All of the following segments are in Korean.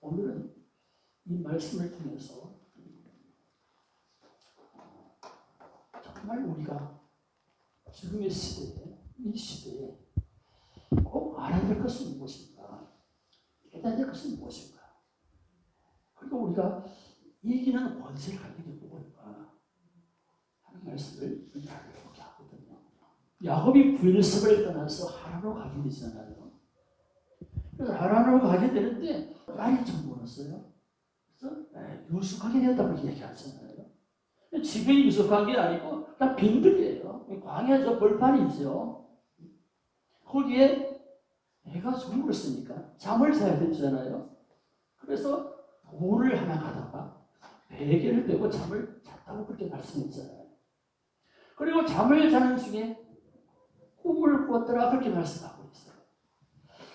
오늘은 이 말씀을 통해서 정말 우리가 지금의 시대에, 이 시대에 꼭 알아야 될 것은 무엇인가? 깨달아야 될 것은 무엇인가? 그리고 우리가 이기는 권세를 가지게 무엇인가? 하는 말씀을 보게 하거든요. 야곱이 부엘세바를 떠나서 하란으로 가게 되잖아요. 그래서 하란으로 가게 되는데 딸이 좀 멀었어요. 그래서 유숙하게 되었다고 얘기하잖아요. 집에 유숙한 게 아니고 그냥 빈들이에요. 광야 저 벌판이 있죠. 거기에 해가 저물었으니까 잠을 자야 되잖아요. 그래서 돌을 하나 가다가 베개를 빼고 잠을 잤다고 그렇게 말씀했잖아요. 그리고 잠을 자는 중에 꿈을 꾸었더라 그렇게 말씀하고 있어요.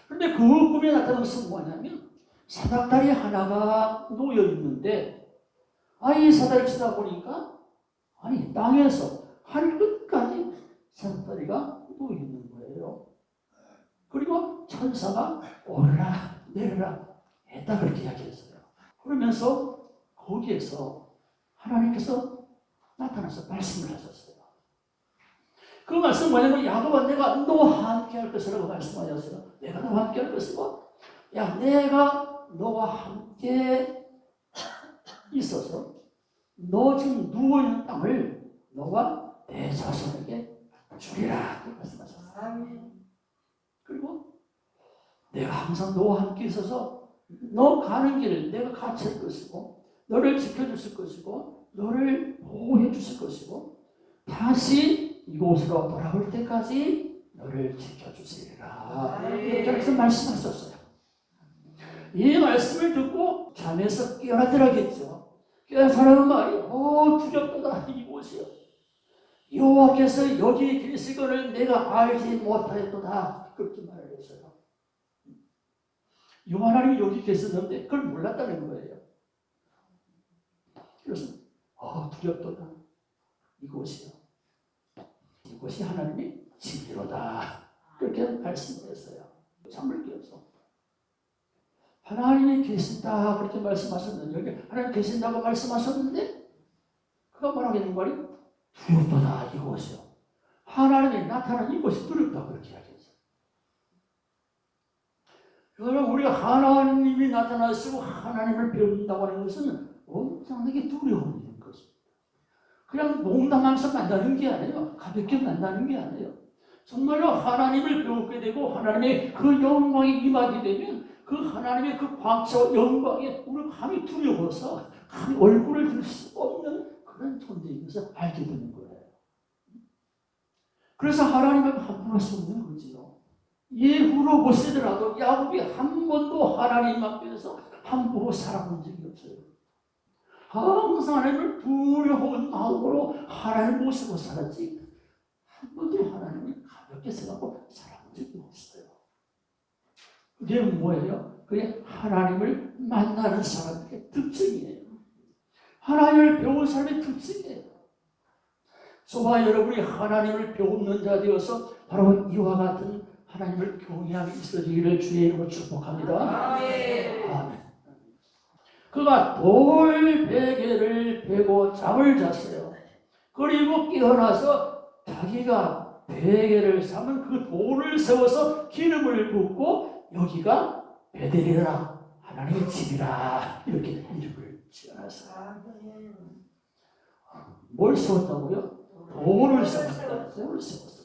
그런데 그 꿈에 나타난 것은 뭐냐면 사닥다리 하나가 놓여 있는데 이 사다리를 치다 보니까 땅에서 한 끝까지 사닥다리가 놓여 있는 거예요. 그리고 천사가 오르라 내려라 했다 그렇게 이야기했어요. 그러면서 거기에서 하나님께서 나타나서 말씀을 하셨어요. 그 말씀은 뭐냐면 야곱아 내가 너와 함께 할 것이라고 말씀하셨어요. 내가 너와 함께 할 것이고 내가 너와 함께 있어서 너 지금 누워있는 땅을 너와 내 자손에게 주리라 그 말씀하셨어요. 그리고 내가 항상 너와 함께 있어서 너 가는 길을 내가 같이 할 것이고 너를 지켜주실 것이고 너를 보호해 주실 것이고 다시 이곳으로 돌아올 때까지 너를 지켜주시리라 그래서 말씀하셨어요. 이 말씀을 듣고 잠에서 깨어나더라겠죠. 깨어나는 말이 두렵도다 이곳이요 여호와께서 여기 계시거늘 내가 알지 못하였도다 그렇게 말을 했어요. 이 하나님이 여기 계셨는데 그걸 몰랐다는 거예요. 그래서 두렵도다 이곳이요 이곳이 하나님의 집이로다 그렇게 말씀을 했어요. 잠을 깨어서 하나님이 계신다 그렇게 말씀하셨는데 여기 하나님 계신다고 말씀하셨는데 그가 뭐라고 했는 말이 두렵도다 이곳이요 하나님이 나타난 이곳이 두렵다 그렇게 이야기했어요. 여러분 우리가 하나님이 나타나시고 하나님을 배운다고 하는 것은 엄청나게 두려운 일인 것입니다. 그냥 농담하면서 만나는 게 아니에요. 가볍게 만나는 게 아니에요. 정말로 하나님을 배우게 되고 하나님의 그 영광이 임하게 되면 그 하나님의 그 광채와 영광에 우리가 감히 두려워서 감히 얼굴을 들 수 없는 그런 존재인 것을 알게 되는 거예요. 그래서 하나님을 함부로 할 수 없는 거지요. 예후로 보시더라도 야곱이 한 번도 하나님 앞에서 함부로 살아본 적이 없어요. 항상 하나님을 두려운 마음으로 하나님을 모시고 살았지 한 번도 하나님을 가볍게 생각하고 살아본 적이 없어요. 그게 뭐예요? 그게 하나님을 만나는 사람의 특징이에요. 하나님을 배운 사람의 특징이에요. 저와 여러분이 하나님을 배우는 자 되어서 바로 이와 같은 하나님을 경외함이 있어지기를 주의 이름으로 축복합니다. 아멘. 그가 돌 베개를 베고 잠을 잤어요. 그리고 깨어나서 자기가 베개를 삼은 그 돌을 세워서 기름을 붓고 여기가 베델이라 하나님의 집이라 이렇게 이름을 지어놨어요. 뭘 세웠다고요? 돌을 세웠습니다. 돌을 세웠습니다.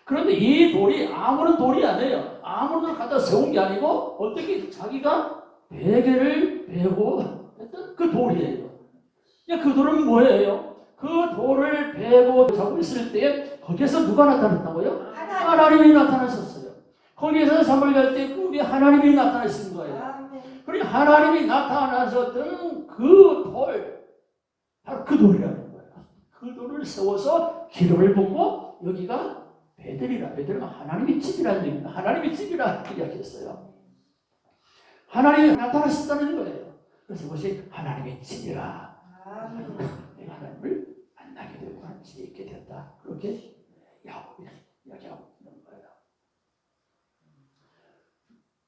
그런데 이 돌이 아무런 돌이 아니에요. 아무런 돌을 갖다 세운 게 아니고 어떻게 자기가 베개를 베고 했던 그 돌이에요. 그 돌은 뭐예요? 그 돌을 베고 자고 있을 때 거기에서 누가 나타났다고요? 하나님이 나타나셨어요. 거기에서 잠을 잘 때 꿈에 하나님이 나타나신 거예요. 그리고 하나님이 나타나셨던 그 돌, 바로 그 돌이라는 거예요. 그 돌을 세워서 기름을 붓고 여기가 베델이라, 베델은 하나님의 집이라는 얘기입니다. 하나님의 집이라 이야기했어요. 하나님이 나타나셨다는 거예요. 그래서 이것이 하나님의 집이라. 내가 하나님을 만나게 되고 하나님 집에 있게 되었다. 그렇게 야곱이 이야기하고 있는 거예요.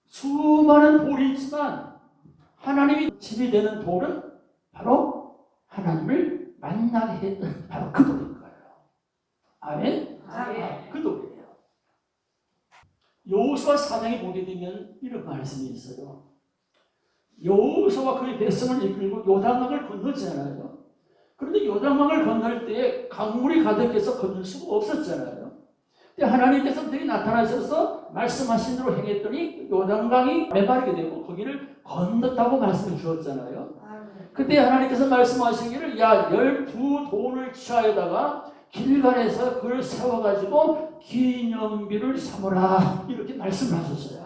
수많은 돌이 있지만 하나님이 집이 되는 돌은 바로 하나님을 만나게 했던 바로 그 돌인 거예요. 아멘? 그 돌이에요. 여호수아 4장에 보게 되면 이런 말씀이 있어요. 여호수아가 그의 백성을 이끌고 요단강을 건너잖아요. 그런데 요단강을 건널 때 강물이 가득해서 건널 수가 없었잖아요. 근데 하나님께서 그들이 나타나셔서 말씀하신 대로 행했더니 요단강이 메마르게 되고 거기를 건넜다고 말씀해 주었잖아요. 그때 하나님께서 말씀하시기를 야 12돌을 취하여다가 길갈에서 그걸 세워가지고 기념비를 삼으라 이렇게 말씀하셨어요.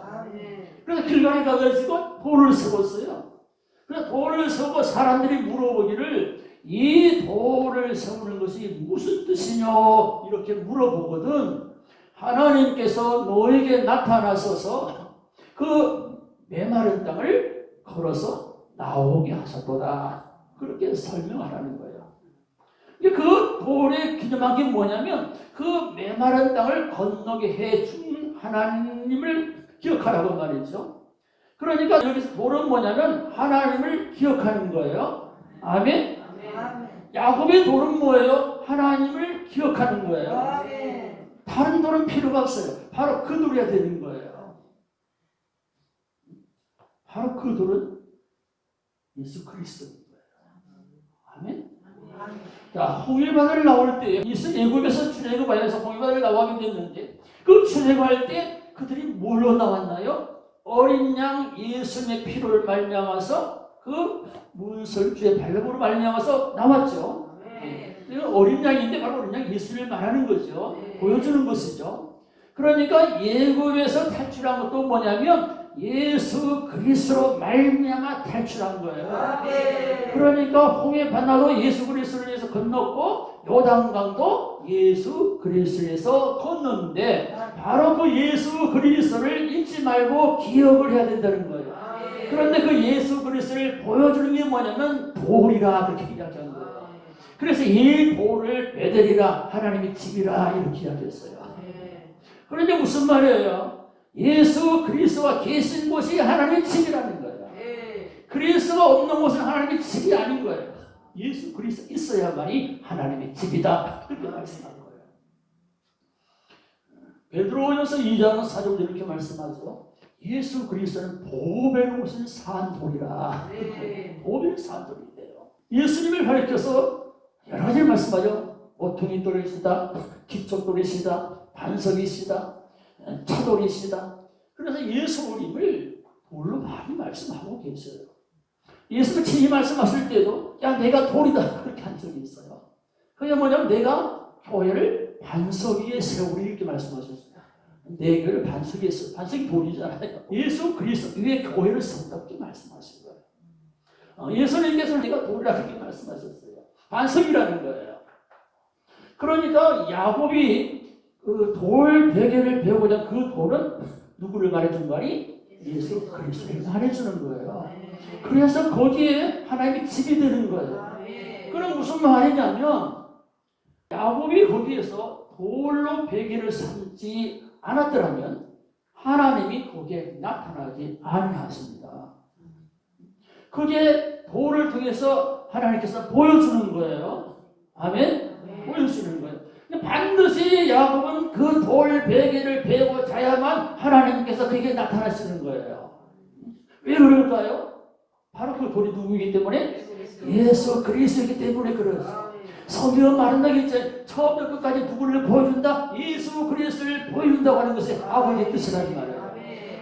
그래서 길갈에 가가지고 돌을 세웠어요. 그래서 돌을 세우고 사람들이 물어보기를 이 돌을 세우는 것이 무슨 뜻이냐 이렇게 물어보거든. 하나님께서 너에게 나타나셔서 그 메마른 땅을 걸어서 나오게 하셨도다. 그렇게 설명하라는 거예요. 그 돌에 기념한 게 뭐냐면 그 메마른 땅을 건너게 해준 하나님을 기억하라고 말이죠. 그러니까 여기서 돌은 뭐냐면 하나님을 기억하는 거예요. 아멘? 야곱의 돌은 뭐예요? 하나님을 기억하는 거예요. 다른 돌은 필요가 없어요. 바로 그 돌이야 되는 거예요. 바로 그 돌은 예수 그리스도인 거예요. 아멘? 자, 홍해바다를 나올 때 애굽에서 출애굽하여서 홍해바다를 나가게 됐는데 그 출애굽할 때 그들이 뭘로 나왔나요? 어린 양 예수님의 피를 말미암아서 그 문설주의 발령으로 말미암아서 나왔죠. 어린 양인데 바로 어린 양 예수님을 말하는 거죠. 보여주는 것이죠. 그러니까 애굽에서 탈출한 것도 뭐냐면 예수 그리스도로 말미암아 탈출한 거예요. 그러니까 홍해 바다도 예수 그리스도를 위해서 건넜고 요단강도 예수 그리스도에서 건넜는데 바로 그 예수 그리스도를 잊지 말고 기억을 해야 된다는 거예요. 그런데 그 예수 그리스도를 보여주는 게 뭐냐면 돌이라 그렇게 이야기한 거예요. 그래서 이 돌을 베델이라 하나님의 집이라 이렇게 이야기했어요. 그런데 무슨 말이에요? 예수 그리스도가 계신 곳이 하나님의 집이라는 거예요. 그리스도가 없는 곳은 하나님의 집이 아닌 거예요. 예수 그리스도 있어야만이 하나님의 집이다. 그렇게 말씀하는 거예요. 베드로전서 2장 4절에 이렇게 말씀하죠. 예수 그리스도는 보배로 오신 산돌이라. 보배로 산돌이래요. 예수님을 가리켜서 여러 가지 말씀하죠. 모퉁이 돌이시다, 기초돌이시다, 반석이시다, 차돌이시다. 그래서 예수님을 돌로 많이 말씀하고 계셔요. 예수가 친히 말씀하실 때도 야 내가 돌이다 그렇게 한 적이 있어요. 그게 뭐냐면 내가 교회를 반석 위에 세우리 이렇게 말씀하셨어요. 내 교회를 반석 위에 세우 반석이 돌이잖아요. 예수 그리스도 위에 교회를 세운다 그렇게 말씀하신 거예요. 예수님께서 내가 돌이라 그렇게 말씀하셨어요. 반석이라는 거예요. 그러니까 야곱이 그 돌 베개를 배우고자 그 돌은 누구를 말해준 말이 예수 그리스도를 말해주는 거예요. 그래서 거기에 하나님의 집이 되는 거예요. 그럼 무슨 말이냐면 야곱이 거기에서 돌로 베개를 삼지 않았더라면 하나님이 거기에 나타나지 아니하십니다. 그게 돌을 통해서 하나님께서 보여주는 거예요. 아멘? 보여주는 거예요. 반드시 야곱은 그 돌 베개를 베고 자야만 하나님께서 그에게 나타나시는 거예요. 왜 그럴까요? 바로 그 돌이 누구이기 때문에? 예수 그리스도이기 때문에 그렇죠. 성경은 말한다겠죠. 처음부터 끝까지 누구를 보여준다? 예수 그리스도를 보여준다고 하는 것이 아버지의 뜻이라는 말이에요.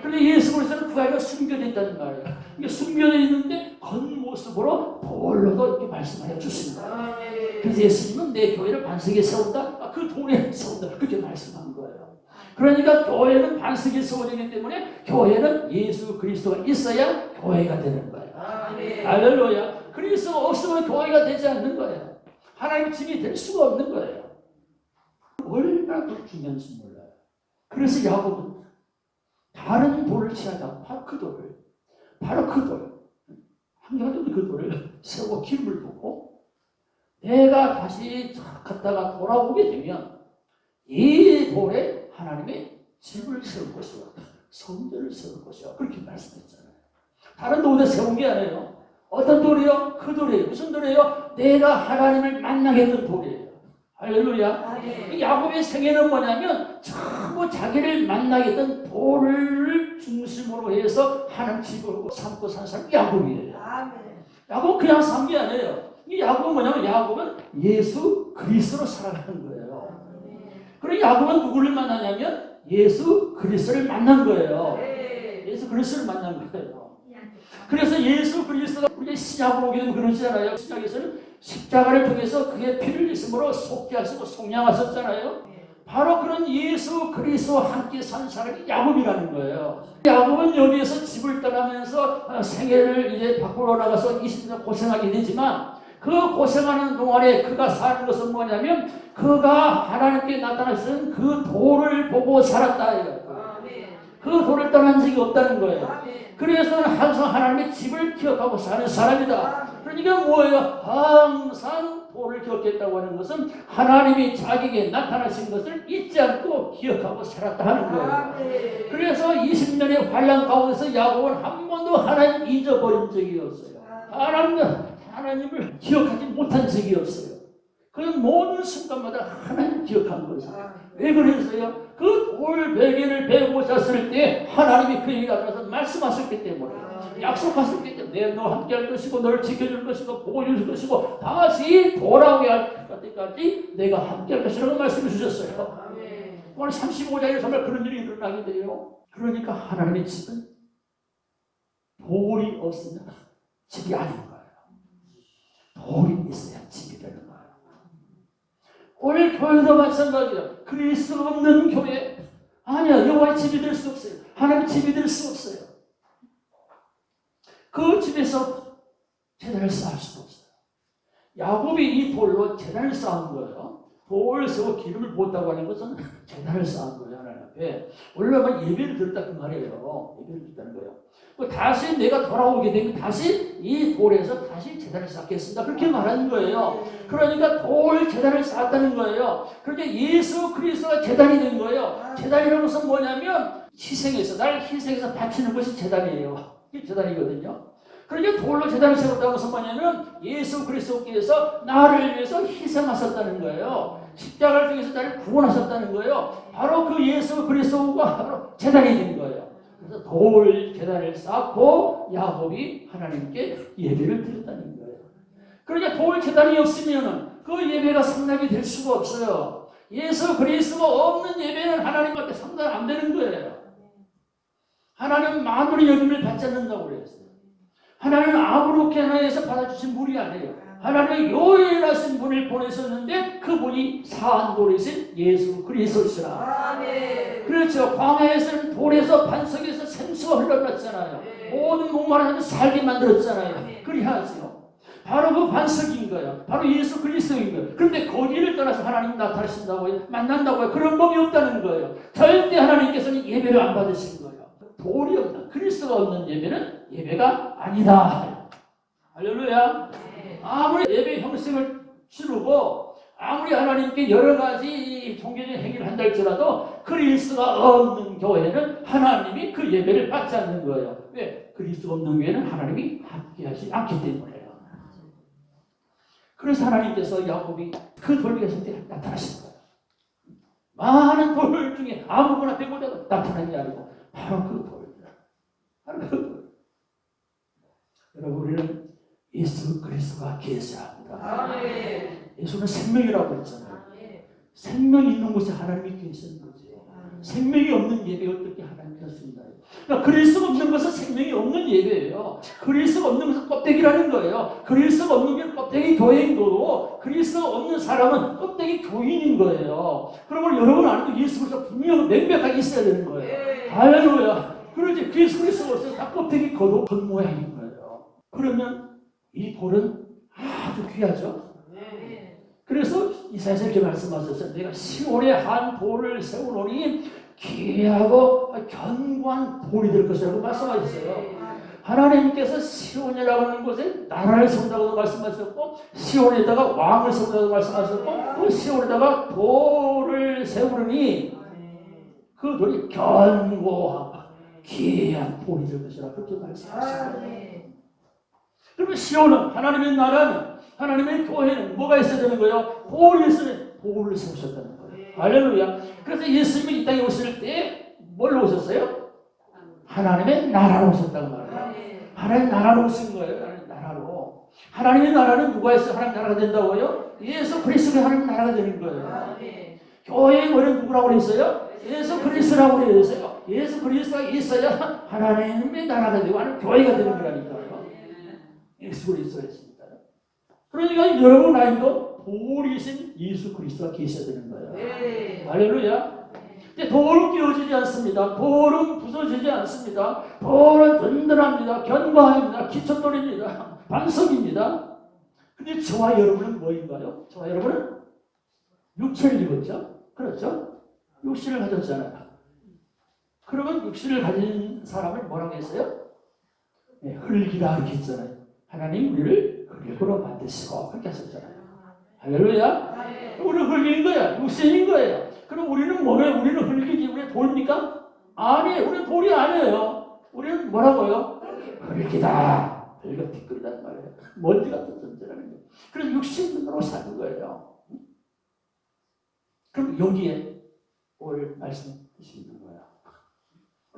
그런데 예수 그리스도는 그 아이가 숨겨져 있다는 말이에요. 이게 숨겨져 있는데 겉모습으로 돌로도 이렇게 말씀하여 주신다. 그래서 예수님은 내 교회를 반석에 세운다? 그 돌에 세운다. 그렇게 말씀한 거예요. 그러니까 교회는 반석에 세워지기 때문에 교회는 예수 그리스도가 있어야 교회가 되는 거예요. 할렐루야. 그리스도가 없으면 교회가 되지 않는 거예요. 하나님 집이 될 수가 없는 거예요. 얼마나 더 중요한지 몰라요. 그래서 야곱은 다른 돌을 취하다가 바로 그 돌을 한가운데 그 돌을 세우고 기름을 붓고 내가 다시 갔다가 돌아오게 되면 이 돌에 하나님의 집을 세울 것이요 성전을 세울 것이요 그렇게 말씀했잖아요. 다른 돌에 세운 게 아니에요. 어떤 돌이요? 그 돌이에요. 무슨 돌이에요? 내가 하나님을 만나게 했던 돌이에요. 할렐루야. 이 야곱의 생애는 뭐냐면 전부 자기를 만나게 했던 돌을 중심으로 해서 하나님 집을 삼고 산 사람이 야곱이에요. 야곱은 그냥 산 게 아니에요. 이 야곱은 뭐냐면 야곱은 예수 그리스도로 살아가는 거예요. 그리고 야곱은 누구를 만나냐면 예수 그리스도를 만난 거예요. 예수 그리스도를 만난 거예요. 그래서 예수 그리스도가 우리 신약으로 오게 되면 그러시잖아요. 신약에서는 십자가를 통해서 그의 피를 있음으로 속죄하시고 속량하셨잖아요. 바로 그런 예수 그리스도와 함께 산 사람이 야곱이라는 거예요. 야곱은 여기에서 집을 떠나면서 생애를 이제 밖으로 나가서 20년 고생하게 되지만 그 고생하는 동안에 그가 사는 것은 뭐냐면 그가 하나님께 나타나신 그 돌을 보고 살았다. 그 돌을 떠난 적이 없다는 거예요. 그래서 항상 하나님의 집을 기억하고 사는 사람이다. 그러니까 뭐예요? 항상 돌을 기억했다고 하는 것은 하나님이 자기에게 나타나신 것을 잊지 않고 기억하고 살았다 하는 거예요. 그래서 20년의 환란 가운데서 야곱은 한 번도 하나님 잊어버린 적이 없어요. 하나님을 기억하지 못한 적이 없어요. 그는 모든 순간마다 하나님 기억한 것이에요. 왜 그랬어요? 그 돌 베개를 베고 잤을 때 하나님이 그에게 나타나서 말씀하셨기 때문에 약속하셨기 때문에 내가 너와 함께 할 것이고 너를 지켜줄 것이고 보호줄 것이고 다시 돌아오게 할 때까지 내가 함께 할 것이라고 말씀을 주셨어요. 오늘 35장에 정말 그런 일이 일어나게 돼요. 그러니까 하나님의 집은 돌이 없으면 집이 아닌 거예요. 돌이 있어야 집이 되는 거예요. 오늘 교회도 마찬가지예요. 그리스도가 없는 교회 아니야. 여호와의 집이 될 수 없어요. 하나님의 집이 될 수 없어요. 그 집에서 제단을 쌓을 수도 없어요. 야곱이 이 돌로 제단을 쌓은 거예요. 돌을 세워 기름을 부었다고 하는 것은 제단을 쌓은 거예요. 하나님 앞에. 원래만 예배를 드렸다 그 말이에요. 예배를 드렸다는 거예요. 다시 내가 돌아오게 되면 다시 이 돌에서 다시 제단을 쌓겠습니다. 그렇게 말하는 거예요. 그러니까 돌 제단을 쌓았다는 거예요. 그러니까 예수 그리스도가 제단이 된 거예요. 제단이라는 것은 뭐냐면 희생해서 나를 희생해서 바치는 것이 제단이에요. 이게 제단이거든요. 그러니까 돌로 제단을 세웠다는 것은 뭐냐면 예수 그리스도께서 나를 위해서 희생하셨다는 거예요. 십자가를 통해서 나를 구원하셨다는 거예요. 바로 그 예수 그리스도가 바로 제단이 된 거예요. 그래서 돌 제단을 쌓고 야곱이 하나님께 예배를 드렸다는 거예요. 그러니까 돌 제단이 없으면 그 예배가 상당히 될 수가 없어요. 예수 그리스도가 없는 예배는 하나님밖에 상당 안 되는 거예요. 하나님은 만물의 여김을 받지 않는다고 그랬어요. 하나님은 아무렇게나 해서 받아주신 분이 아니에요. 하나님의 요일하신 분을 보내셨는데 그분이 사한돌이신 예수 그리스도시라. 그렇죠. 광야에서는 돌에서 반석에서 생수가 흘러났잖아요. 모든 목마른 살게 만들었잖아요. 그리하세요. 바로 그 반석인 거예요. 바로 예수 그리스도인 거예요. 그런데 거기를 떠나서 하나님 나타나신다고 해요. 만난다고 해요. 그런 법이 없다는 거예요. 절대 하나님께서는 예배를 안 받으신 거예요. 돌이 없는 그리스도가 없는 예배는 예배가 아니다. 할렐루야. 아무리 예배 형식을 치르고 아무리 하나님께 여러 가지 종교적인 행위를 한다 할지라도 그리스도가 없는 교회는 하나님이 그 예배를 받지 않는 거예요. 왜? 그리스도가 없는 교회는 하나님이 함께하지 않기 때문에요. 그래서 하나님께서 야곱이 그 돌에서 나타나신 거예요. 많은 돌 중에 아무거나 빼고도 나타난 게 아니고 바로 그 돌입니다. 바로 그 돌. 여러분 우리는 예수 그리스도가 계셔야 합니다. 예수는 생명이라고 했잖아요. 생명이 있는 곳에 하나님이 계시는 거죠. 생명이 없는 예배 어떻게 하나님이 할 수 있나요? 그러니까 그리스도가 없는 것은 생명이 없는 예배예요. 그리스도가 없는 것은 껍데기라는 거예요. 그리스도가 없는 게 껍데기 교회인 거고 그리스도가 없는 사람은 껍데기 교인인 거예요. 그러면 여러분 안에도 예수 그리스도가 분명 명백하게 있어야 되는 거예요. 할렐루야. 그러지 예수 그리스도가 없어서 다 껍데기 겉 모양인 거예요. 그러면 이 돌은 아주 귀하죠. 그래서 이사야서 이렇게 말씀하셨어요. 내가 시온에 한 돌을 세우노니 귀하고 견고한 돌이 될 것이라고 말씀하셨어요. 하나님께서 시온이라고 하는 곳에 나라를 세운다고 말씀하셨고 시온에다가 왕을 세운다고 말씀하셨고 또 시온에다가 돌을 세우니 그 돌이 견고하고 귀한 돌이 될 것이라 그렇게 말씀하셨어요. 그러면 시온은, 하나님의 나라는, 하나님의 교회는 뭐가 있어야 되는 거예요? 돌이 있으면 돌을 세우셨다는 거예요. 할렐루야. 그래서 예수님이 이 땅에 오실 때 뭘로 오셨어요? 하나님의 나라로 오셨다는 말이에요. 하나님의 나라로 오신 거예요. 하나님의 나라로. 하나님의 나라는 누가 있어요? 하나님의 나라가 된다고요? 예수 그리스도가 하나님의 나라가 되는 거예요. 교회의 머리는 누구라고 그랬어요? 예수 그리스도라고 그랬어요. 예수 그리스도가 있어야 하나님의 나라가 되고 하나님의 교회가 되는 거라니까요. 예수 그리스도가 있습니다. 그러니까 여러분 안에도 돌이신 예수 그리스도가 계셔야 되는 거예요. 할렐루야. 돌은 깨어지지 않습니다. 돌은 부서지지 않습니다. 돌은 든든합니다. 견고합니다. 기초돌입니다. 반석입니다. 근데 저와 여러분은 뭐인가요? 저와 여러분은 육체를 입었죠? 그렇죠? 육신을 가졌잖아요. 그러면 육신을 가진 사람을 뭐라고 했어요? 네, 흙이다 이렇게 했잖아요. 하나님 우리를 흙으로 만드시고 그렇게 하셨잖아요. 할렐루야. 우리는 흙인 거야. 육신인 거예요. 그럼 우리는 뭐예요? 우리는 흙이지 우리 돌입니까? 아니에요. 우리는 돌이 아니에요. 우리는 뭐라고요? 흙이다. 흙은 티끌이란 말이에요. 먼지 같은 존재라는 거예요. 그래서 육신으로 사는 거예요. 그럼 여기에 올 말씀해 주시는 거예요.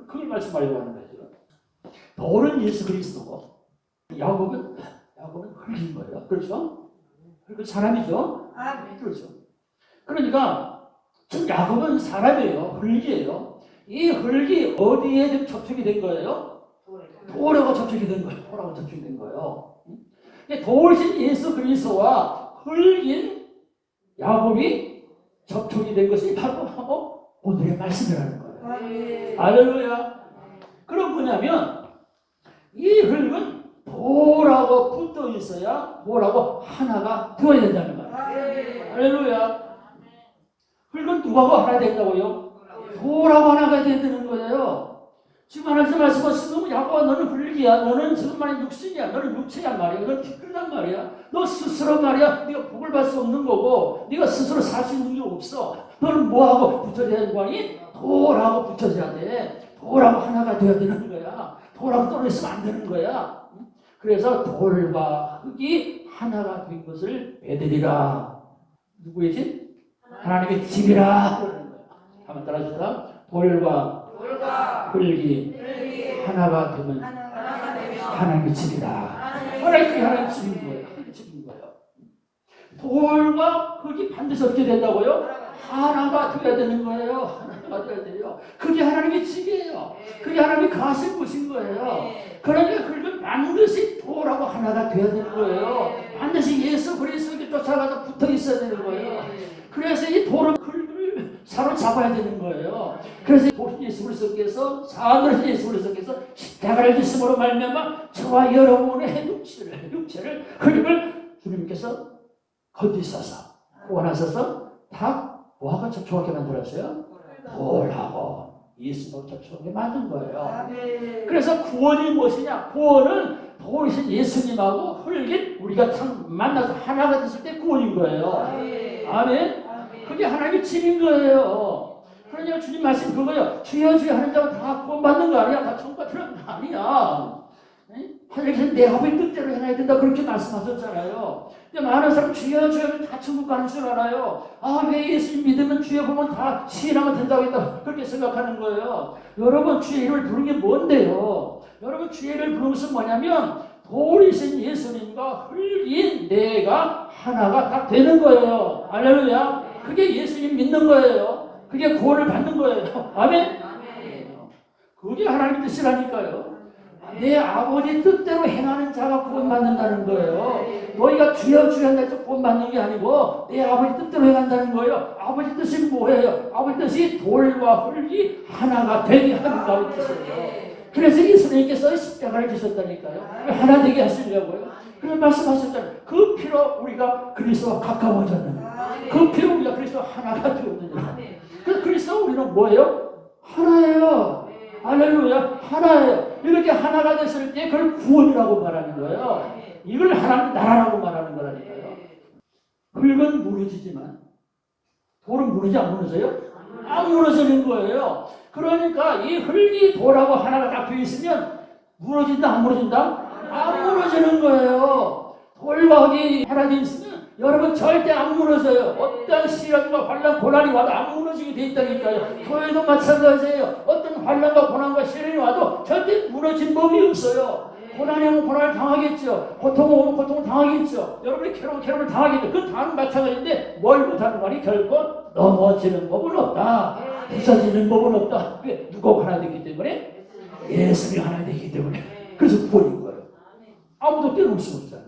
그걸 말씀하려고 하는 거예요. 돌은 예수 그리스도고 야곱은 흙인 거예요. 그렇죠? 그 사람이죠. 그렇죠. 그러니까 지금 야곱은 사람이에요. 흙이에요. 이 흙이 어디에 접촉이 된 거예요? 돌하고 접촉이 된 거예요. 돌하고 접촉이 된 거예요. 돌이신 예수 그리스도와 흙인 야곱이 접촉이 된 것이 바로 오늘의 말씀이라는 거예요. 할렐루야. 그럼 뭐냐면 이 흙은 돌하고 붙어 있어야 돌하고 하나가 되어야 된다는 거예요. 할렐루야. 흙은 누구하고 하나 된다고요? 돌하고 하나가 돼야 되는 거예요. 지금 하나님 말씀하시는 야곱아 너는 흙이야. 너는 지금 말하는 육신이야. 너는 육체야 말이야. 너는 티끌단 말이야. 너 스스로 말이야. 네가 복을 받을 수 없는 거고 네가 스스로 살 수 있는 게 없어. 너는 뭐하고 붙여져야 되는 거니? 돌하고 붙여져야 돼. 돌하고 하나가 되어야 되는 거야. 돌하고 떨어졌으면 안 되는 거야. 그래서 돌과 흙이 하나가 된 것을 배들이라. 누구의 집? 하나님의 집이라. 그러는 거야. 한번 따라주세요. 돌과 흙이 하나가 되면 하나님의 집이다. 하나님의 집인 거예요. 하나님의 집인 거예요. 돌과 흙이 반드시 어떻게 된다고요? 하나가 되어야 되는 거예요. 하나가 되어야 돼요. 그게 하나님의 집이에요. 그게 하나님이 가신 곳인 거예요. 그러니까 흙은 반드시 돌하고 하나가 되어야 되는 거예요. 반드시 예수 그리스도께 쫓아가서 붙어 있어야 되는 거예요. 그래서 이 돌은 흙을 사로잡아야 되는 거예요. 그래서 예수 그리스도께서 사람들 예수 그리스도께서 십자가를 지심으로 말미암아 저와 여러분의 육체를 흙을 주님께서 건드셔서 구원하셔서 다 뭐하고 접촉하게 만들었어요? 돌하고 예수로 접촉하게 만든 거예요. 그래서 구원이 무엇이냐? 구원은 돌이신 예수님하고 흙인 우리가 참 만나서 하나가 됐을 때 구원인 거예요. 아멘. 그게 하나님의 집인 거예요. 그러니까 주님 말씀 그거예요. 주여 주여 하는 자가 다 구원받는 거 아니야. 다 천국 들어가는 거 아니야. 하나님께서 내 아버지 뜻대로 해놔야 된다 그렇게 말씀하셨잖아요. 근데 많은 사람 주여 주여 다 천국 가는 줄 알아요. 아, 왜 예수님 믿으면 주여 보면 다 시인하면 된다고 했다 그렇게 생각하는 거예요. 여러분 주의 이름을 부르는 게 뭔데요? 여러분 주의 이름을 부르는 것은 뭐냐면 돌이신 예수님과 흙인 내가 하나가 딱 되는 거예요. 할렐루야. 그게 예수님 믿는 거예요. 그게 구원을 받는 거예요. 아멘. 그게 하나님 뜻이라니까요. 내 아버지 뜻대로 행하는 자가 구원받는다는 거예요. 너희가 주여 주여 해서 구원받는 게 아니고 내 아버지 뜻대로 행한다는 거예요. 아버지 뜻이 뭐예요? 아버지 뜻이 돌과 흙이 하나가 되게 하는다는 뜻이에요. 그래서 예수님께서 십자가를 지셨다니까요. 하나 되게 하시려고요. 그런 말씀하셨잖아요. 그 피로 우리가 그리스도와 가까워졌느냐. 그 피로 우리가 그리스도와 하나가 되었느냐. 그 그리스도 우리는 뭐예요? 하나예요. 할렐루야. 하나예요. 이렇게 하나가 됐을 때 그걸 구원이라고 말하는 거예요. 이걸 하나님 나라라고 말하는 거라니까요. 흙은 무너지지만 돌은 무너지 안 무너져요? 안 무너지는 거예요. 그러니까 이 흙이 돌하고 하나가 딱 되어 있으면 무너진다, 안 무너진다? 안 무너지는 거예요. 돌과 흙이 하나 되어 있으면 여러분 절대 안 무너져요. 어떤 시련과 환난, 고난이 와도 안 무너지게 돼 있다니까요. 교회도 마찬가지예요. 어떤 환난과 고난과 시련이 와도 절대 무너진 법이 없어요. 고난이 오면 고난을 당하겠죠. 고통이 오면 고통을 당하겠죠. 여러분이 괴로움을 당하겠죠. 그 다음 마찬가지인데 뭘 못하는 말이 결코 넘어지는 법은 없다. 부서지는 법은 없다. 왜? 누가 하나 되기 때문에? 예수님이 하나 되기 때문에. 그래서 구원인 거예요. 아무도 깨울 수 없잖아요.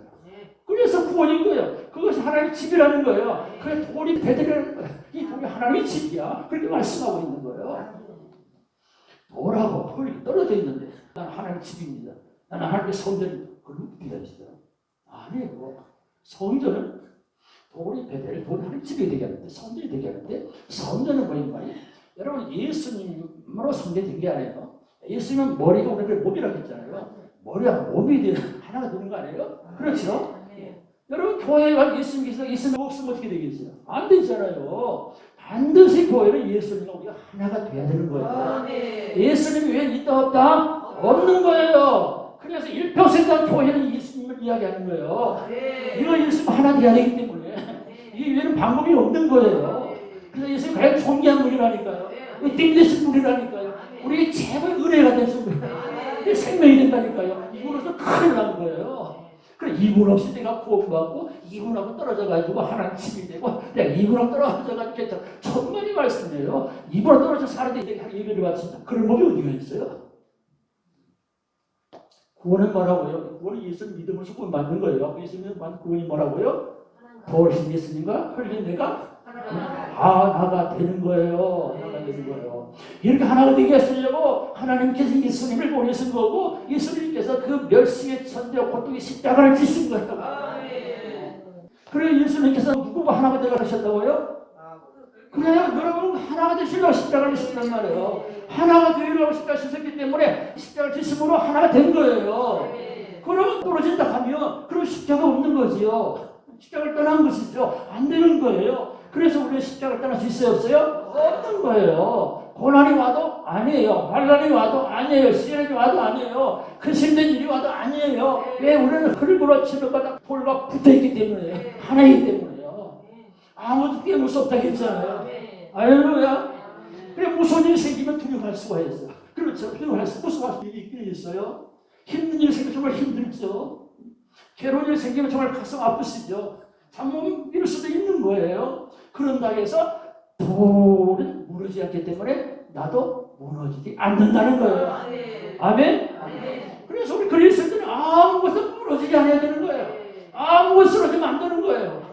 그래서 구원인 거예요. 그것이 하나님의 집이라는 거예요. 그래 돌이 배들이라는 거예요. 이 돌이 하나님의 집이야. 그렇게 말씀하고 있는 거예요. 돌하고 흙이 떨어져 있는데 나는 하나님의 집입니다. 나는 하나님의 성전입니다. 그런 비하시죠. 아니에요. 성전은 돌이 배들, 돌이 하나님의 집이 되게 하는데 성전이 되게 하는데 성전은 뭐인가요? 여러분 예수님으로 성전이 된 게 아니에요. 예수님은 머리가 우리를 몸이라고 했잖아요. 머리와 몸이 하나가 되는 거 아니에요? 그렇죠? 여러분 교회가 예수님께서 예수님 없으면 어떻게 되겠어요? 안 되잖아요. 반드시 교회는 예수님과 우리가 하나가 돼야 되는 거예요. 예수님이 왜 있다 없다? 없는 거예요. 그래서 일평생간 교회는 예수님을 이야기하는 거예요. 이거 예수님 하나 돼야 되기 때문에 이 외에는 방법이 없는 거예요. 그래서 예수님 가장 존귀한 분이라니까요. 띵되신 분이라니까요. 우리 최고의 은혜가 되신 분이에요. 생명이 된다니까요. 이분으로서 큰일 난 거예요. 그래 이분 없이 내가 구원받고 이분하고 떨어져가지고 하나님 집이 되고 내가 이분하고 떨어져가지고 괜찮아. 천만이 말씀이에요. 이분하고 떨어져 살아야 예배를 바친다. 그런 법이 어디가 있어요? 구원은 뭐라고요? 구원은 예수님 믿음으로서 구원 받는 거예요. 예수님 받는 구원이 뭐라고요? 도우신 예수님과 흘린 내가 하나가 되는 거예요. 하나가 되는 거예요. 이렇게 하나가 되게 하시려고 하나님께서 예수님을 보내신 거고 예수님께서 그 멸시의 천대와 고통의 십자가를 지신 거예요. 그래 예수님께서 누구와 하나가 되게 하셨다고요? 그냥 여러분 하나가 되시려고 십자가를 지신단 말이에요. 하나가 되려고 십자가를 지셨기 때문에 십자가를 지심으로 하나가 된 거예요. 그러면 떨어진다 하면 그럼 십자가 없는 거지요. 십자가를 떠난 것이죠. 안 되는 거예요. 그래서 우리가 십자가를 떠날 수 있어요? 없어요? 없는 거예요. 고난이 와도 아니에요. 환난이 와도 아니에요. 시련이 와도 아니에요. 큰 힘든 일이 와도 아니에요. 왜? 우리는 흙으로 치는 바닥 돌과 붙어있기 때문에 하나이기 때문에요. 아무도 깨물 수 없다고 했잖아요. 할렐루야. 그래 무슨 일이 생기면 두려워할 수가 있어요. 그렇죠. 두려워할 수 무슨 일이 있긴 있어요. 힘든 일이 생기면 정말 힘들죠. 괴로운 일이 생기면 정말 가슴 아프시죠. 잠못 이룰 수도 있는 거예요. 그런다 해서 돌은 무너지지 않기 때문에 나도 무너지지 않는다는 거예요. 아멘? 그래서 우리 그리스도인들은 아무것도 무너지지 않아야 되는 거예요. 아무것도 쓰러지면 안 되는 거예요.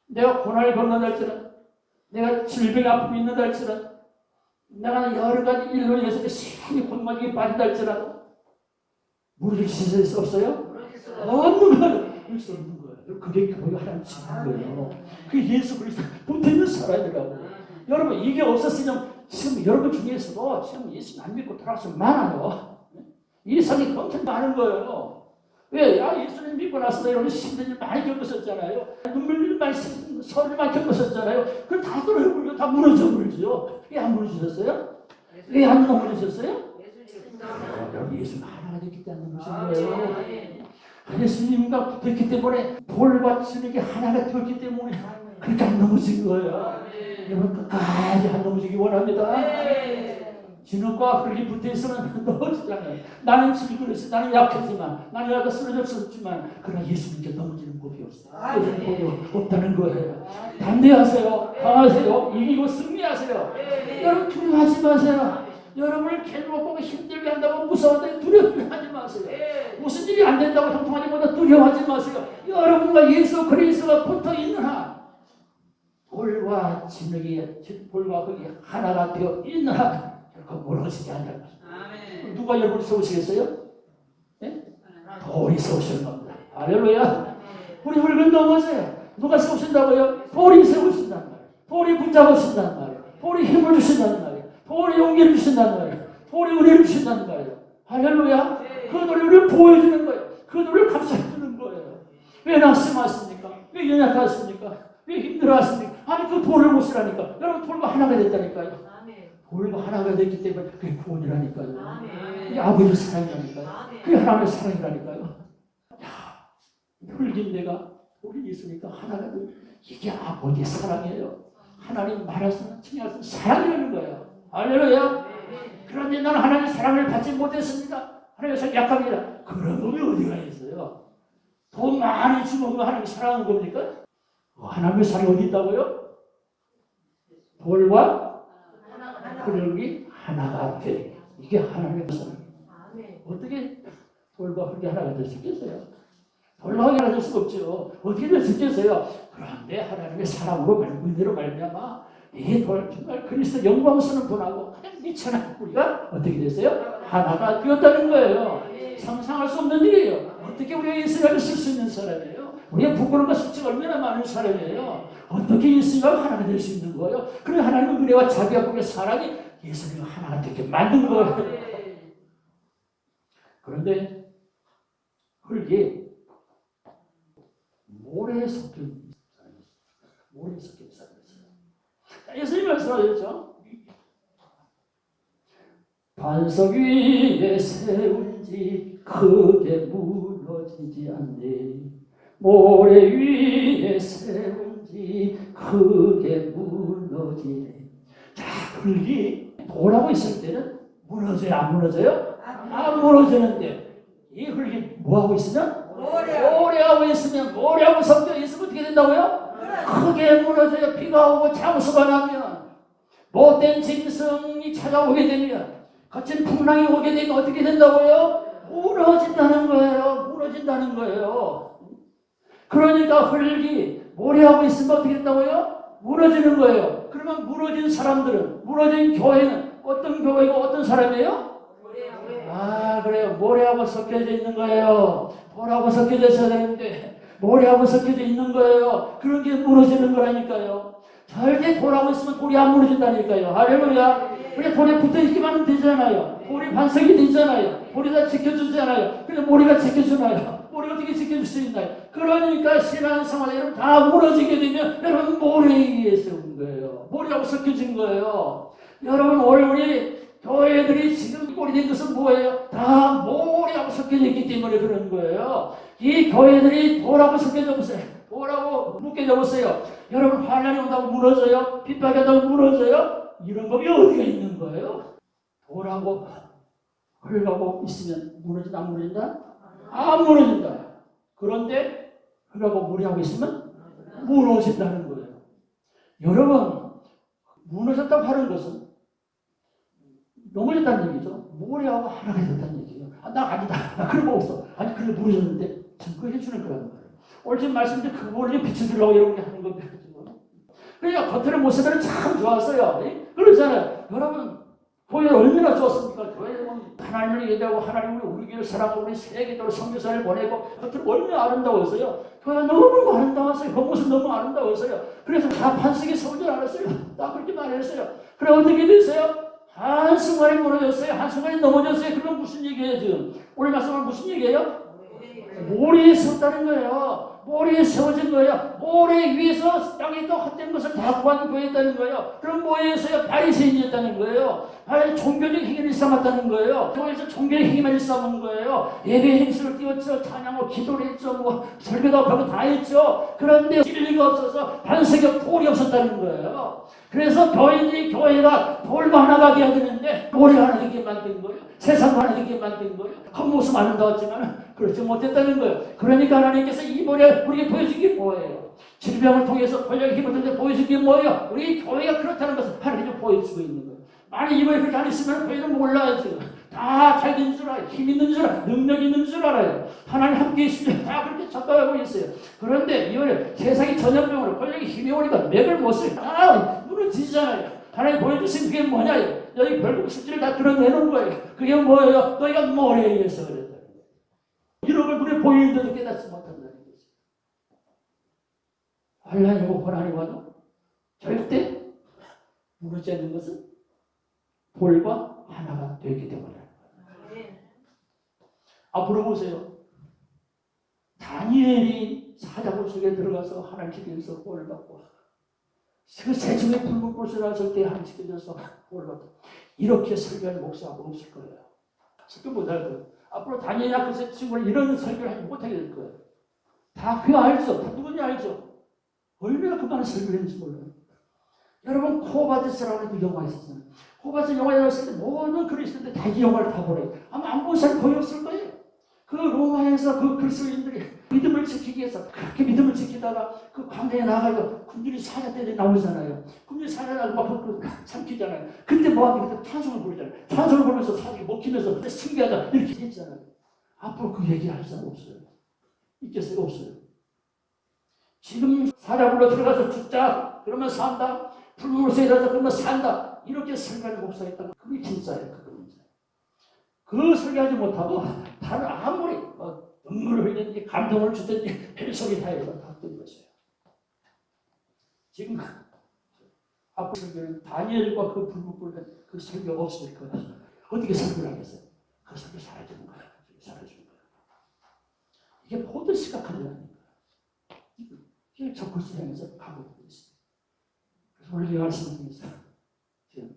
내가 고난을 겪는다 할지라도 내가 질병 아픔이 있는다 할지라도 내가 여러 가지 일로 인해서 심히 곤마지게 빠진다 할지라도 무너질 수 없어요? 없는 거예요. 그럴 수 없는 거예요. 그게 교회가 하나님 지는 거예요. 그게 예수 그리스도 붙어있는 살아야되라고. 여러분 이게 없었으면 지금 여러분 중에서도 지금 예수 안 믿고 돌아가서 많아요. 이 상이 엄청 많은 거예요. 왜? 예수님 믿고 나서 여러분 힘든 일 많이 겪었었잖아요. 눈물 많이 서울 많이 겪었었잖아요. 그걸 다 떨어버리고 다 무너져 버리죠. 왜 안 무너지셨어요? 왜 안 무너지셨어요? 여러분 예수님 하나가 됐기 때문에 무너진 거예요. 예수님과 붙었기 때문에 돌받치는 게 하나가 되었기 때문에 그렇게 안 넘어진 거예요. 여러분 끝까지 안 넘어지기 원합니다. 진흙과 흙이 붙어있으면 넘어지잖아요. 나는 질그릇이 나는 약하지만 나는 약간 쓰러졌었지만 그러나 예수님께 넘어지는 법이 없어요. 넘어지는 법이 없다는 거예요. 담대하세요. 강하세요. 이기고 승리하세요. 여러분 두려워하지 마세요. 여러분을 괴롭고 힘들게 한다고 무서워도 두려워하지 마세요. 무슨 일이 안 된다고 형통하지 못해 두려워하지 마세요. 여러분과 예수 그리스도가 붙어있는 한 돌과 진흙이 돌과 흙이 하나가 되어 있는 한 결코 무너지지 않는다. 누가 여러분을 세우시겠어요? 네? 돌이 세우시는 겁니다. 할렐루야. 우리 흙은 넘어져요. 누가 세우신다고요? 돌이 세우신단 말이에요. 돌이 붙잡으신단 말이에요. 돌이 힘을 주신단 말이에요. 돌이 용기를 주신단 말이에요. 돌이 은혜를 주신단 말이에요. 할렐루야. 그 돌이 우리를 보여주는 거예요. 그 돌을 감싸주는 거예요. 왜 낙심하십니까? 왜 연약하십니까? 왜 힘들어하십니까? 아니 그 돌을 보시라니까. 하나가 됐다니까요. 아멘. 돌과 하나가 됐기 때문에 그게 구원이라니까요. 아멘. 그게 아버지 사랑이라니까요. 아멘. 그게 하나님의 사랑이라니까요. 야, 흙인 내가 돌이 있으니까 하나가 돼. 이게 아버지 사랑이에요. 하나님 말하시는 칭찬하시는 사랑이라는 거예요. 할렐루야. 그런데 나는 하나님의 사랑을 받지 못했습니다. 하나님의 사랑 약합니다. 그런 놈이 어디가 있어요? 돈 많이 주면 하나님 사랑하는 겁니까? 하나님의 사랑이 어디 있다고요? 돌과 흙이 하나가 돼. 이게 하나님의 사랑. 어떻게 돌과 흙이 하나가 될 수 있겠어요? 돌과 흙이 하나 될 수가 없죠. 어떻게 될 수 있겠어요? 그런데 하나님의 사랑으로 은혜로 말미암아 이 돌 정말 그리스도 영광스러운 분하고 미천한 우리가 어떻게 됐어요? 하나가 되었다는 거예요. 상상할 수 없는 일이에요. 어떻게 우리가 예수님을 쓸 수 있는 사람이에요? 우리가 부끄러움과 수치가 얼마나 많은 사람이에요. 어떻게 예수님과 하나가 될 수 있는 거예요? 그래 하나님의 은혜와 자비와 복의 사랑이 예수님과 하나가 되게 만든 거예요. 그런데 흙이 모래에 섞인 사람이 있어요. 모래에 섞인 사람이 있어요. 예수님 말씀하셨죠? 반석 위에 세운 집 크게 무너지지 않네. 모래 위에 세운 집 크게 무너지네. 자, 흙이 돌하고 있을 때는 무너져요? 안 무너져요? 안 무너지는데 이 흙이 뭐하고 있으면? 모래하고 있으면, 모래하고 섞여 있으면 어떻게 된다고요? 크게 무너져요. 비가 오고 장수가 나면, 못된 짐승이 찾아오게 되면, 거친 풍랑이 오게 되면 어떻게 된다고요? 무너진다는 거예요. 무너진다는 거예요. 그러니까 흙이 모래하고 있으면 어떻게 된다고요? 무너지는 거예요. 그러면 무너진 사람들은, 무너진 교회는 어떤 교회고 어떤 사람이에요? 아, 그래요. 모래하고 섞여져 있는 거예요. 돌하고 섞여져 있어야 되는데 모래하고 섞여져 있는 거예요. 그런 게 무너지는 거라니까요. 절대 돌하고 있으면 돌이 안 무너진다니까요. 할렐루야. 우리 돌에 붙어있기만 하면 되잖아요. 돌이 반석이 되잖아요. 돌이 다 지켜주잖아요. 근데 모래가 지켜주나요? 모래가 어떻게 지켜줄 수 있나요? 그러니까 신앙생활 여러분 다 무너지게 되면 여러분 모래에 의해서 온 거예요. 모래하고 섞여진 거예요. 여러분 오늘 우리 교회들이 지금 꼴이 된 것은 뭐예요? 다 모래하고 섞여져 있기 때문에 그런 거예요. 이 교회들이 돌하고 섞여져 보세요. 돌하고 묶여져 보세요. 여러분 환란이 온다고 무너져요? 핍박이 온다고 무너져요? 이런 법이 어디가 있는 거예요? 돌하고 흙하고 있으면 무너진다 안 무너진다? 안 무너진다. 그런데 흙하고 모래하고 있으면 무너진다는 거예요. 여러분 무너졌다고 하는 것은 넘어졌다는 얘기죠. 모래하고 하나가 됐다는 얘기예요. 아, 나 아니다. 나 그런 거 없어. 아니, 그래 무너졌는데 증거해 주는 거라는 거예요. 오늘 지금 말씀드린 그 원리 비춰주려고 이렇게 하는 겁니다. 그러니까 겉으로 모습은 참 좋았어요. 그러잖아요. 여러분, 교회는 얼마나 좋았습니까? 교회는 하나님을 예배하고 하나님을 우리 교회를 사랑하고 우리 세계도로 선교사를 보내고 겉으로 얼마나 아름다웠어요. 교회가 너무 아름다웠어요. 그 모습 너무 아름다웠어요. 그래서 다 반석에 서온 줄 알았어요. 다 그렇게 말했어요. 그래 어떻게 됐어요? 한순간에 무너졌어요. 한순간에 넘어졌어요. 그건 무슨 얘기예요 지금? 오늘 말씀은 무슨 얘기예요? 모래에 섰다는 거예요. 모래에 세워진 거예요. 모래 위에서 땅에 또 헛된 것을 다 구하는 거예요. 그럼 뭐에서요? 바리새인이었다는 거예요. 종교적 행위를 일삼았다는 거예요. 교회에서 종교의 행위만 일삼은 거예요. 예배 행수를 띄웠죠. 찬양하고 기도를 했죠. 뭐 설교도 하고 다 했죠. 그런데 진리가 없어서 반석에 돌이 없었다는 거예요. 그래서 교회가 돌과 하나가 되어야 되는데 모래 하나 되게 만든 거예요. 세상 하나 되게 만든 거예요. 겉모습 아름다웠지만 그렇지 못했다는 거예요. 그러니까 하나님께서 이 모래 우리에게 보여준 게 뭐예요? 질병을 통해서 권력의 힘을 통해서 보여준 게 뭐예요? 우리 교회가 그렇다는 것을 하나님이 보여주고 있는 거예요. 만약 이번에 그렇게 안 했으면 교회는 몰라야죠. 다 잘 된 줄 알아요. 힘 있는 줄 알아요. 능력 있는 줄 알아요. 하나님 함께 있으면 다 그렇게 착각하고 있어요. 그런데 이번에 세상이 전염병으로 권력이 힘이 오니까 맥을 못 써요. 다 무너지잖아요. 하나님 보여주신 그게 뭐냐요? 여기 결국 실질을 다 드러내는 거예요. 그게 뭐예요? 너희가 모래에 의해서 그랬다는 거예요. 이런 걸 눈에 보이는데도 깨닫지 못한다는 거죠. 환란이 오고 고난이 와도 절대 무너지지 않는 것은 돌과 하나가 되기 때문에. 앞으로 보세요. 다니엘이 사자굴 속에 들어가서 하나님 기도에서 꼴을 받고 그 세중에 불못보시라 절대 한시켜져서 올라갔다. 이렇게 설교하는 목사가 없을 거예요. 설교 못할 거예요. 앞으로 다니냐 그 친구를 이런 설교를 하지 못하게 될 거예요. 다 그 알죠. 다 누군지 알죠. 얼마나 그 많은 설교를 했는지 몰라요. 여러분 코바디스라고 그 영화 있었잖아요. 코바디스 영화에 나왔을 때 모든 그리스도인들 다 이 영화를 다 보래요. 아마 안 본 사람 거의 없을 거예요. 그 로마에서 그 그리스도인들이 믿음을 지키기 위해서 그렇게 믿음을 지키다가 그 광야에 나가서 군주리 사자 때 나오잖아요. 군주리 사자 나고 막 삼키잖아요. 근데 뭐하게 찬송을 부르잖아요. 찬송을 부르면서 사람이 먹히면서 신기하다 이렇게 했잖아요. 앞으로 그 얘기할 사람 없어요. 있겠어요? 없어요. 지금 사자굴로 들어가서 죽자 그러면 산다. 불물에 일어나서 그러면 산다. 이렇게 설교하는 목사가 있다면 그게 진짜예요. 그 설교하지 못하고 다른 아무리 눈물을 흘리든지 감동을 주든지 별소리 다 해서 다 뜬 것이에요. 지금 앞으로 설교는 다니엘과 그 불붙불던 그 설교가 없을 거예요. 어떻게 설교를 하겠어요? 그 설교 사라지는 거예요. 사라지는 거예요. 이게 모든 시각한 일아닙니까? 이게 적그리스도 향해서 가고 있습니다. 그래서 오늘 이 말씀을 통해서 지금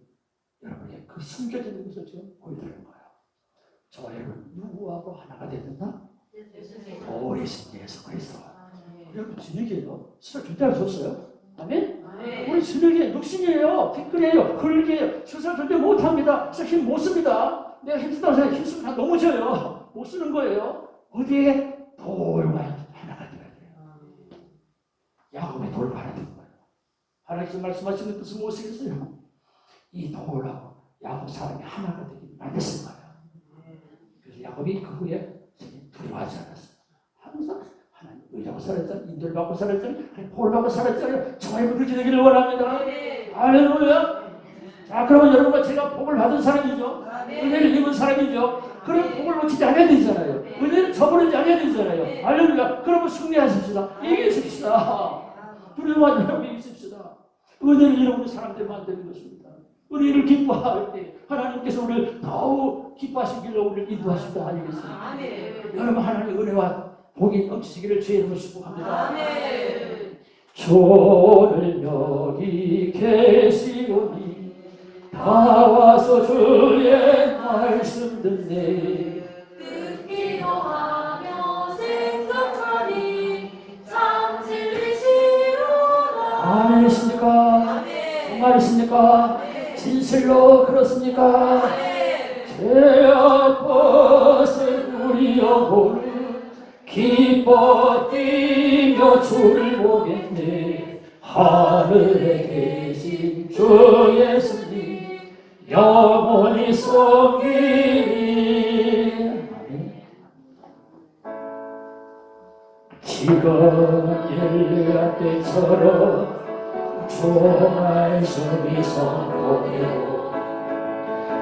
여러분에게 그 숨겨지는 것을 지금 보여드리는 거예요. 저와 여러분 누구하고 하나가 되는가? 오래신 예수 그리스도. 여러분 저녁이에요. 시작 절대 안 줬어요. 아멘? 우리 저녁에 육신이에요. 티끌이에요. 흙이에요. 수사 절대 못합니다. 힘 못 씁니다. 내가 힘쓰다고 생각해 힘쓰면 다 넘어져요. 못 쓰는 거예요. 어디에? 돌과 하나가 되어야 돼요. 야곱의 돌과 하나 되는 거예요. 하나님께서 말씀하시는 뜻은 무엇이겠어요? 이 돌하고 야곱 사람이 하나가 되기 만드신 거예요. 야곱이 그 후에 두려워하지 않았어요. 항상 하나님 의하고 살았잖아요. 인도를 받고 살았잖아요. 복을 받고 살았잖아요. 저의 그렇게 되기를 원합니다. 할렐루야. 자, 그러면 여러분과 제가 복을 받은 사람이죠. 은혜를 입은 사람이죠. 그럼 복을 놓치지 않아야 되잖아요. 은혜를 저버리지 않아야 되잖아요. 할렐루야. 그러면 승리하십시다. 이기십시다. 두려워하지 말고 이기십시다. 은혜를 잃어버린 사람들 만드는 것입니다. 우리를 기뻐할 때 하나님께서 우리를 더욱 기뻐하시기를 우리를 인도하신다 알겠습니다. 여러분 하나님의 은혜와 복이 넘치시기를 주의 이름으로 축복합니다. 주를 여기 계시오니 다 와서 주의 말씀 듣네. 듣기도 하며 생각하니 참 진리시로다. 아멘이십니까? 정말이십니까? 진실로 그렇습니까? 죄악 벗은 우리 영혼을 기뻐 뛰며 주를 보겠네. 하늘에 계신 주 예수님 영원히 섬기리. 지금 엘리야 때처럼 주 말씀이 선포되고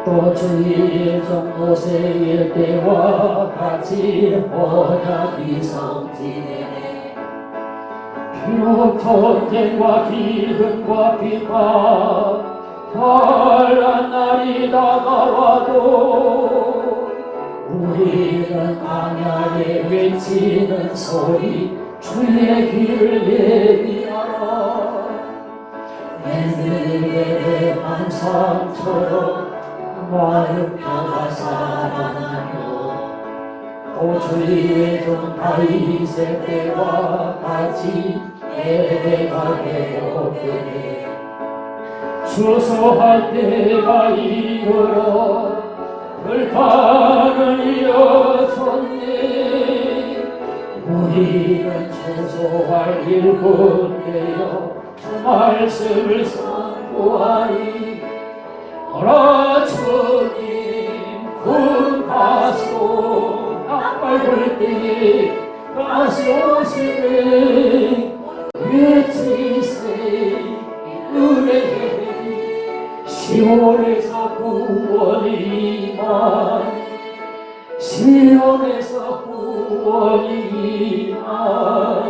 또 주의 종 모세의 때와 같이 언약이 성취되네. 비록 전쟁과 기근과 비판 환난 날이 다가와도 우리는 광야에 외치는 소리 주의 길을 예비하라. 내 항상처럼 마음 펴가 살아나며 또 주의 종 다윗의 때와 같이 예배가 되었네. 추수할 때가 이르러 들판을 이어졌네. 우리는 추수할 일꾼 되어 말씀을 선포하니 오라 주님 군 가시오 낙발 때 다시 오시네. 외치세 은혜 시온에서 구원이 임하니 시온에서 구원이 임하니